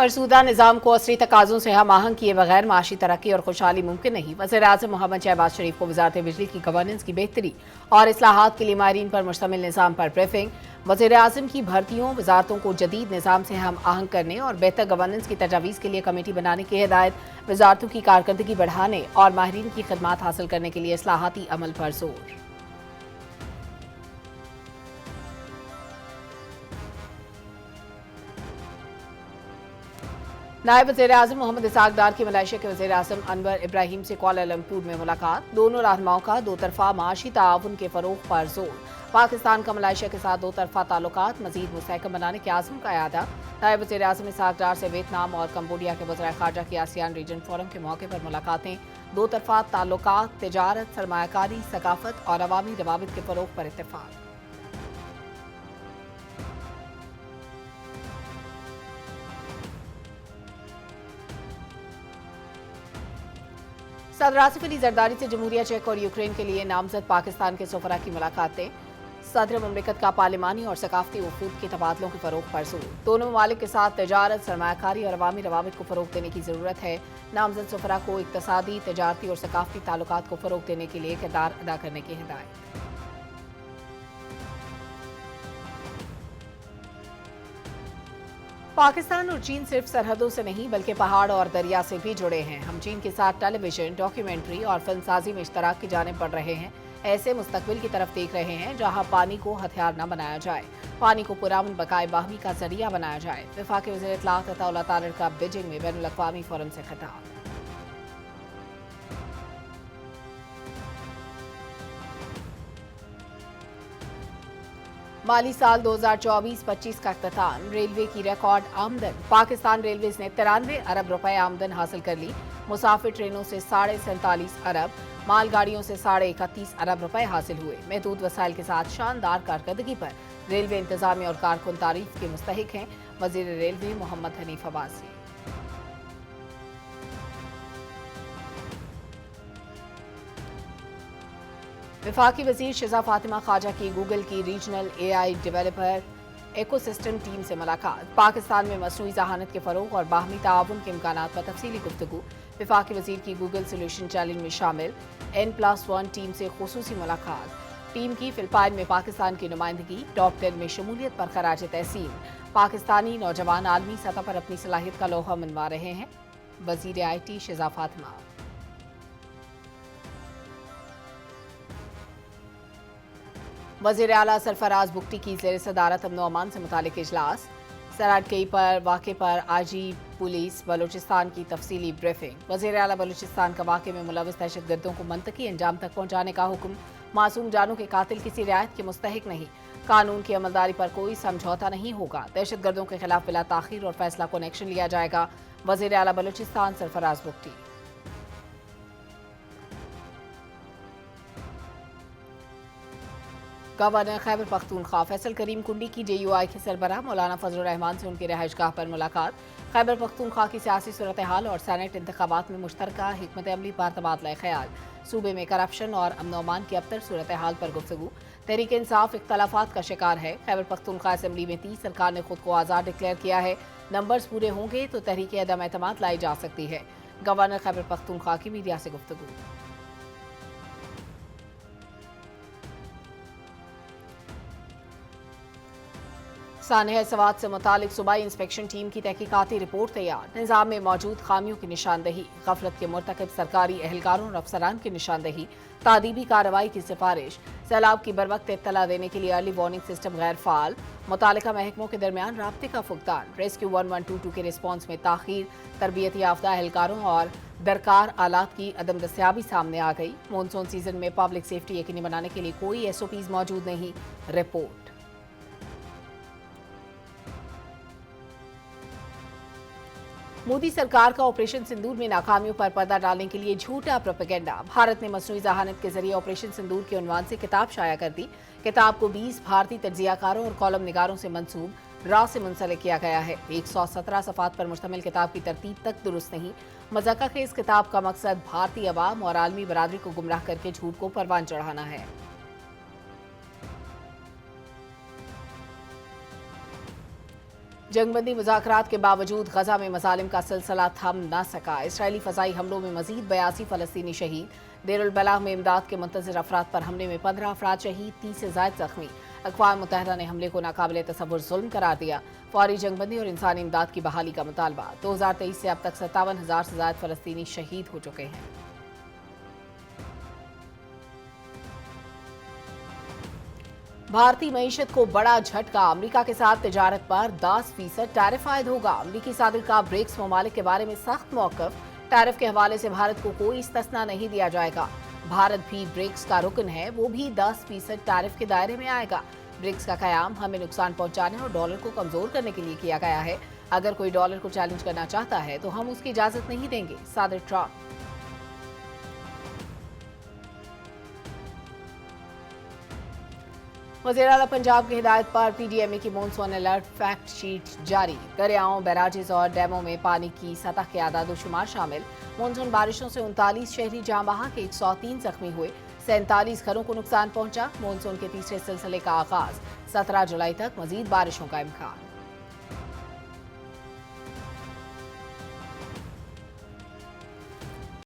फरसूदा निज़ाम को असरी तकाज़ों से हम आहंग किए बगैर माशी तरक्की और खुशहाली मुमकिन नहीं। वज़ीर-ए-आज़म मोहम्मद शहबाज शरीफ को वज़ारत बिजली की गवर्नेंस की बेहतरी और इस्लाहात के लिए माहिरीन पर मुश्तमिल निज़ाम पर ब्रीफिंग। वज़ीर-ए-आज़म की भर्तियों वज़ारतों को जदीद निज़ाम से हम आहंग करने और बेहतर गवर्नेंस की तजावीज़ के लिए कमेटी बनाने की हिदायत। वज़ारतों की कारकर्दगी बढ़ाने और माहिरीन की खिदमात हासिल करने के लिए इस्लाहाती अमल पर जोर। नायब वज़ीर-ए-आज़म मोहम्मद इसहाक डार की मलेशिया के वज़ीर-ए-आज़म अनवर इब्राहिम से कुआलालंपुर में मुलाकात। दोनों रहनुमाओं का दो तरफ़ा माशी ताउन के फ़रोग़ पर जोर। पाकिस्तान का मलेशिया के साथ दो तरफ़ा ताल्लुकात मज़ीद मुस्तहकम बनाने के आज़म का इरादा। नायब वज़ीर-ए-आज़म इसहाक डार से वियतनाम और कंबोडिया के वज़ीर ख़ारजा की आसियान रीजन फोरम के मौके पर मुलाकातें। दो तरफ़ा ताल्लुकात, तिजारत, सरमायाकारी, सकाफ़त और अवामी रवाबित के फ़रोग़ पर इत्तेफ़ाक। सदर आसिफ अली जरदारी से जमहूरिया चेक और यूक्रेन के लिए नामजद पाकिस्तान के सफरा की मुलाकातें। सदर ममलिकत का पार्लिमानी और सकाफती वफूद के तबादलों के फ़रोग़ पर जोर। दोनों ममालिक के साथ तजारत, सरमायाकारी और अवामी रवाबित को फ़रोग़ देने की ज़रूरत है। नामजद सफरा को इक़्तिसादी, तजारती और सकाफती ताल्लुकात को फ़रोग़ देने के लिए किरदार अदा करने की हिदायत। पाकिस्तान और चीन सिर्फ सरहदों से नहीं बल्कि पहाड़ और दरिया से भी जुड़े हैं। हम चीन के साथ टेलीविजन, डॉक्यूमेंट्री और फिल्मसाजी में इश्तराक की जानिब बढ़ रहे हैं। ऐसे मुस्तकबिल की तरफ देख रहे हैं जहां पानी को हथियार न बनाया जाए, पानी को पुरअमन बकाए बाहमी का जरिया बनाया जाए। वफाकी वज़ीर इत्तलाआत अताउल्लाह तारिर का बीजिंग में बैनुल अक़वामी फोरम से खिताब। माली साल 2024-25 का अख्ताम। रेलवे की रिकॉर्ड आमदन। पाकिस्तान रेलवेज ने 93 अरब रुपए आमदन हासिल कर ली। मुसाफिर ट्रेनों से 47.5 अरब, मालगाड़ियों से 31.5 अरब रुपए हासिल हुए। महदूद वसाइल के साथ शानदार कारकर्दगी पर रेलवे इंतजामिया और कारकुन तारीफ के मुस्तहिक हैं। वजीर रेलवे मोहम्मद हनीफ अब्बासी। वफाकी वज़ीर शिज़ा फातिमा ख्वाजा की गूगल की regional AI developer ecosystem team से मुलाकात। पाकिस्तान में मसनूई ज़हानत के फ़रोग़ और बाहमी ताआवुन के इम्कानात पर तफसीली गुफ्तगू। वफाकी वज़ीर की गूगल सोल्यूशन चैलेंज में शामिल N+1 टीम से खुसूसी मुलाकात। टीम की फिलिपाइन में पाकिस्तान की नुमाइंदगी। टॉप 10 में शमूलियत पर खराज तहसीन। पाकिस्तानी नौजवान आलमी सतह पर अपनी सलाहियत का लोहा मनवा रहे हैं। वज़ीर IT शिज़ा फातिमा। वज़ीर आला सरफराज बुगटी की ज़ेर सदारत अमन व अमान से मुतालिक इजलास। सराडकई पर वाक़े पर IG पुलिस बलूचिस्तान की तफसीली ब्रीफिंग। वज़ीर आला बलूचिस्तान का वाक़े में मुलविस दहशतगर्दों को मंतकी अंजाम तक पहुँचाने का हुक्म। मासूम जानों के कातिल किसी रियायत के मुस्तहिक नहीं। कानून की अमलदारी पर कोई समझौता नहीं होगा। दहशतगर्दों के खिलाफ बिला ताख़ीर और फैसला कुन एक्शन लिया जाएगा। वज़ीर आला बलूचिस्तान सरफराज बुगटी। गवर्नर खैबर पख्तूनख्वा फैसल करीम कुंडी की JUI के सरबराह मौलाना फजलुर रहमान से उनकी रहायशगाह पर मुलाकात। खैबर पख्तूनख्वा की सियासी सूरत हाल और सेनेट इंतखाबात में मुश्तरका हिकमत अमली पर तबादला ख्याल। सूबे में करप्शन और अमन अमान की अबतर सूरत हाल पर गुफ्तगू। तहरीक इंसाफ इख्तलाफात का शिकार है। खैबर पख्तूनख्वा असम्बली में 30 सरकार ने खुद को आज़ाद डिक्लेयर किया है। नंबर्स पूरे होंगे तो तहरीक अदम एतमाद लाई जा सकती है। गवर्नर खैबर पख्तूनख्वा की मीडिया से गुफ्तगू। सानह सवात से मुतालिक सूबाई इंस्पेक्शन टीम की तहकीकाती रिपोर्ट तैयार। निज़ाम में मौजूद खामियों की निशानदही। गफलत के मुर्तकब सरकारी एहलकारों और अफसरान की निशानदही। तादीबी कार्रवाई की सिफारिश। सैलाब की बरवक्त इत्तला देने के लिए अर्ली वार्निंग सिस्टम गैर फाल। मुतालिका महकमों के दरमियान राब्ते का फुकदान। रेस्क्यू 1122 के रिस्पॉन्स में ताख़ीर। तरबियत याफ्ता एहलकारों और दरकार आलात की अदम दस्तियाबी सामने आ गई। मानसून सीजन में पब्लिक सेफ्टी यकीनी बनाने के लिए कोई SOPs मौजूद नहीं। रिपोर्ट। मोदी सरकार का ऑपरेशन सिंदूर में नाकामियों पर पर्दा डालने के लिए झूठा प्रोपेगेंडा। भारत ने मसनूई ज़हानत के जरिए ऑपरेशन सिंदूर के उन्वान से किताब शाया कर दी। किताब को 20 भारतीय तज्जियाकारों और कॉलम निगारों से मंसूब रा से मुंसलिक किया गया है। 117 सफ़ात पर मुश्तमिल किताब की तरतीब तक दुरुस्त नहीं। मज़ाक़ा के इस किताब का मकसद भारतीय अवाम और आलमी बरादरी को गुमराह करके झूठ को परवान चढ़ाना है। जंगबंदी मुज़ाकरात के बावजूद गजा में मजालिम का सिलसिला थम न सका। इसराइली फ़ज़ाई हमलों में मजीद 82 फ़लस्तीनी शहीद। देरुल बलाग में इमदाद के मुंतज़िर अफराद पर हमले में 15 अफराद शहीद, 30 से ज़ायद जख्मी। अक़वाम मुत्तहिदा ने हमले को नाकाबिले तसव्वुर जुल्म करार दिया। फौरी जंगबंदी और इंसानी इमदाद की बहाली का मुतालबा। 2023 से अब तक 57,000 से ज़ायद फ़लस्तीनी शहीद हो चुके हैं। भारतीय मईशत को बड़ा झटका। अमेरिका के साथ तिजारत पर 10% टैरिफ आयद होगा। अमेरिकी सादिर का ब्रिक्स ममालिक के बारे में सख्त मौक़िफ़। टैरिफ के हवाले से भारत को कोई इस्तिस्ना नहीं दिया जाएगा। भारत भी ब्रिक्स का रुकन है, वो भी 10% टैरिफ के दायरे में आएगा। ब्रिक्स का क़याम हमें नुकसान पहुंचाने और डॉलर को कमज़ोर करने के लिए किया गया है। अगर कोई डॉलर को चैलेंज करना चाहता है तो हम उसकी इजाज़त नहीं देंगे, सादिर ट्रंप। वज़ीर-ए-आला पंजाब की हिदायत पर PDMA की मॉनसून अलर्ट फैक्ट शीट जारी। दरियाओं, बैराजेस और डैमों में पानी की सतह के आदाद शुमार शामिल। मॉनसून बारिशों से 39 शहरी जाँ बहक, 103 जख्मी हुए, 47 घरों को नुकसान पहुंचा। मॉनसून के तीसरे सिलसिले का आगाज 17 जुलाई तक, मजीद बारिशों का इम्कान।